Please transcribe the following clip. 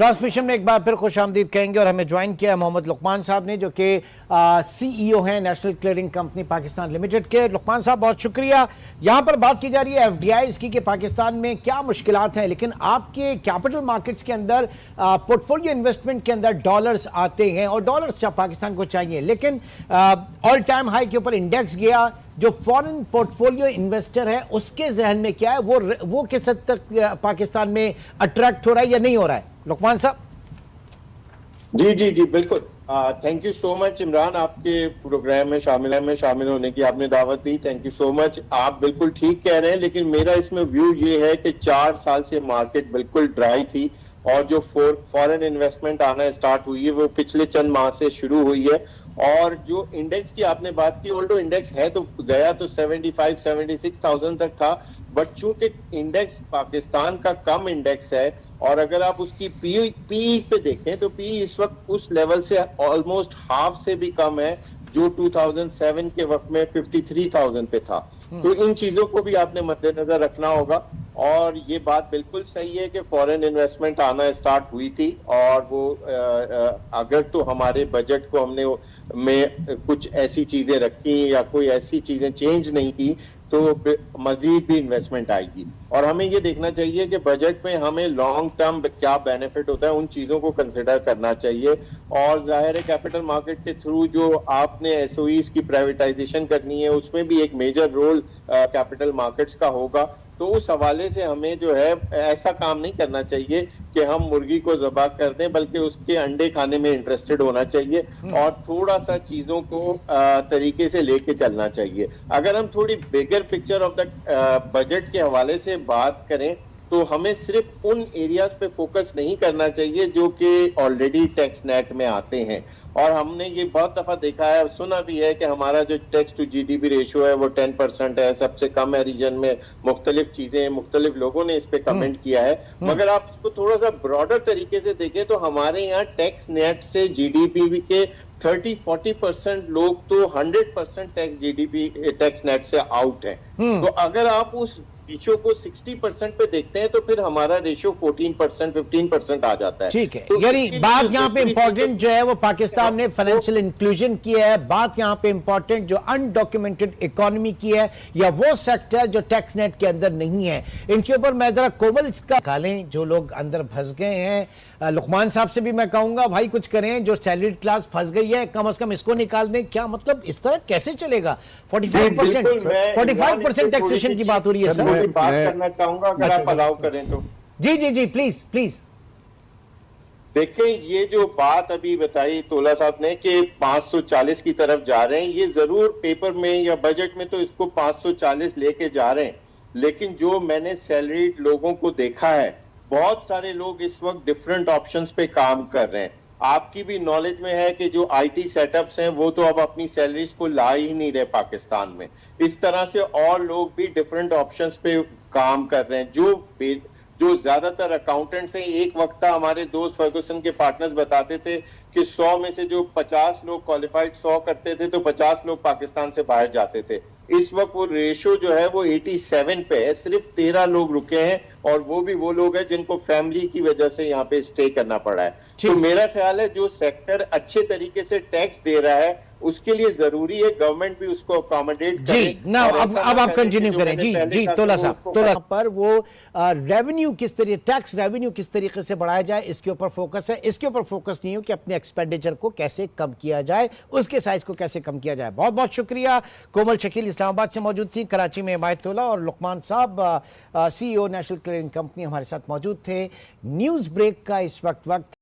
Transmission में एक बार फिर खुश आमदीद कहेंगे और हमें ज्वाइन किया मोहम्मद लुकमान साहब ने, जो कि CEO हैं national clearing company Pakistan limited के। लुकमान साहब बहुत शुक्रिया। यहाँ पर बात की जा रही है FDIs की कि पाकिस्तान में क्या मुश्किलात हैं, लेकिन आपके कैपिटल मार्केट्स के अंदर पोर्टफोलियो इन्वेस्टमेंट के अंदर डॉलर्स आते हैं और डॉलर्स पाकिस्तान को चाहिए, लेकिन ऑल टाइम हाई के ऊपर इंडेक्स गया। जो फॉरेन पोर्टफोलियो इन्वेस्टर है उसके जहन में क्या है, वो किस हद तक पाकिस्तान में अट्रैक्ट हो रहा है या नहीं हो रहा है? लुकमान साहब। जी जी जी बिल्कुल। Thank you so much Imran, आपके प्रोग्राम में शामिल होने की आपने दावत दी। Thank you so much. आप बिल्कुल ठीक कह रहे हैं, लेकिन मेरा इसमें व्यू ये है कि 4 साल से मार्केट बिल्कुल ड्राई थी और जो फॉरेन इन्वेस्टमेंट आना स्टार्ट हुई है वो पिछले चंद माह से शुरू हुई है। और जो इंडेक्स की आपने बात की, ऑल्दो इंडेक्स है तो गया तो 75-76,000 तक था, बट चूंकि इंडेक्स पाकिस्तान का कम इंडेक्स है और अगर आप उसकी पी पे देखें तो पी इस वक्त उस लेवल से ऑलमोस्ट हाफ से भी कम है जो 2007 के वक्त में 53,000 पे था। तो इन चीजों को भी आपने मद्देनजर रखना होगा। और ये बात बिल्कुल सही है कि फॉरेन इन्वेस्टमेंट आना स्टार्ट हुई थी और वो अगर तो हमारे बजट को हमने में कुछ ऐसी चीजें रखी या कोई ऐसी चीजें चेंज नहीं की तो मजीद भी इन्वेस्टमेंट आएगी। और हमें ये देखना चाहिए कि बजट में हमें लॉन्ग टर्म क्या बेनिफिट होता है, उन चीजों को कंसिडर करना चाहिए। और जाहिर है कैपिटल मार्केट के थ्रू जो आपने एसओईज की प्राइवेटाइजेशन करनी है उसमें भी एक मेजर रोल कैपिटल मार्केट्स का होगा। तो उस हवाले से हमें जो है ऐसा काम नहीं करना चाहिए कि हम मुर्गी को ज़बह कर दें, बल्कि उसके अंडे खाने में इंटरेस्टेड होना चाहिए और थोड़ा सा चीजों को तरीके से लेके चलना चाहिए। अगर हम थोड़ी bigger picture of the budget के हवाले से बात करें तो हमें सिर्फ उन एरियाज पे फोकस नहीं करना चाहिए जो कि ऑलरेडी टैक्स नेट में आते हैं। और हमने ये बहुत दफा देखा है, सुना भी है कि हमारा जो टैक्स टू जीडीपी रेशियो है वो 10% है, सबसे कम है रीजन में। मुख्तलिफ चीजें मुख्तलिफ लोगों ने इस पे कमेंट किया है, मगर आप इसको थोड़ा सा ब्रॉडर तरीके से देखें तो हमारे यहाँ टैक्स नेट से जीडीपी के 30-40% लोग तो 100% टैक्स जीडीपी टैक्स नेट से आउट है। तो अगर आप उस रेशियो को 60% पे देखते हैं तो फिर हमारा रेशियो 14% 15% आ जाता है। ठीक है, तो यानी बात यहाँ पे इंपॉर्टेंट जो है वो पाकिस्तान ने फाइनेंशियल इंक्लूजन किया है। बात यहाँ पे इंपॉर्टेंट जो अनडॉक्यूमेंटेड इकोनॉमी की है या वो सेक्टर जो टैक्स नेट के अंदर नहीं है, इनके ऊपर मैं जरा कोमल इसका निकालें जो लोग अंदर फंस गए हैं। लुकमान साहब से भी मैं कहूंगा भाई कुछ करें, जो सैलरीड क्लास फंस गई है कम से कम इसको निकाल दें। क्या मतलब इस तरह कैसे चलेगा? 45% टैक्सेशन की बात हो रही है सर। बात करना चाहूंगा अगर आप अलाउ करें तो। जी जी जी प्लीज प्लीज। देखें, ये जो बात अभी बताई तोला साहब ने कि 540 की तरफ जा रहे हैं, ये जरूर पेपर में या बजट में तो इसको 540 लेके जा रहे हैं, लेकिन जो मैंने सैलरीड लोगों को देखा है, बहुत सारे लोग इस वक्त डिफरेंट ऑप्शंस पे काम कर रहे हैं। आपकी भी नॉलेज में है कि जो आईटी सेटअप्स हैं वो तो अब अपनी सैलरीज को ला ही नहीं रहे पाकिस्तान में। इस तरह से और लोग भी डिफरेंट ऑप्शंस पे काम कर रहे हैं। जो ज्यादातर अकाउंटेंट्स हैं, एक वक्त हमारे दोस्त फर्गुसन के पार्टनर्स बताते थे कि 100 में से जो 50 लोग क्वालिफाइड 100 करते थे तो 50 लोग पाकिस्तान से बाहर जाते थे। इस वक्त वो रेशो जो है वो 87 पे है, सिर्फ 13 लोग रुके हैं और वो भी वो लोग हैं जिनको फैमिली की वजह से यहाँ पे स्टे करना पड़ा है। तो मेरा ख्याल है जो सेक्टर अच्छे तरीके से टैक्स दे रहा है उसके लिए जरूरी है गवर्नमेंट भी उसको अकोमोडेट करे। जी ना, अब आप कंटिन्यू करें। जी जी तोला साहब, तोला पर वो रेवेन्यू किस तरीके, टैक्स रेवेन्यू किस तरीके से बढ़ाया जाए इसके ऊपर फोकस है। इसके ऊपर फोकस नहीं हो कि अपने एक्सपेंडिचर को कैसे कम किया जाए, उसके साइज को कैसे कम किया जाए। बहुत बहुत शुक्रिया। कोमल शकील इस्लामाबाद से मौजूद थी, कराची में हिमायतुल्लाह और लुकमान साहब CEO नेशनल क्लियरिंग कंपनी हमारे साथ मौजूद थे। न्यूज ब्रेक का इस वक्त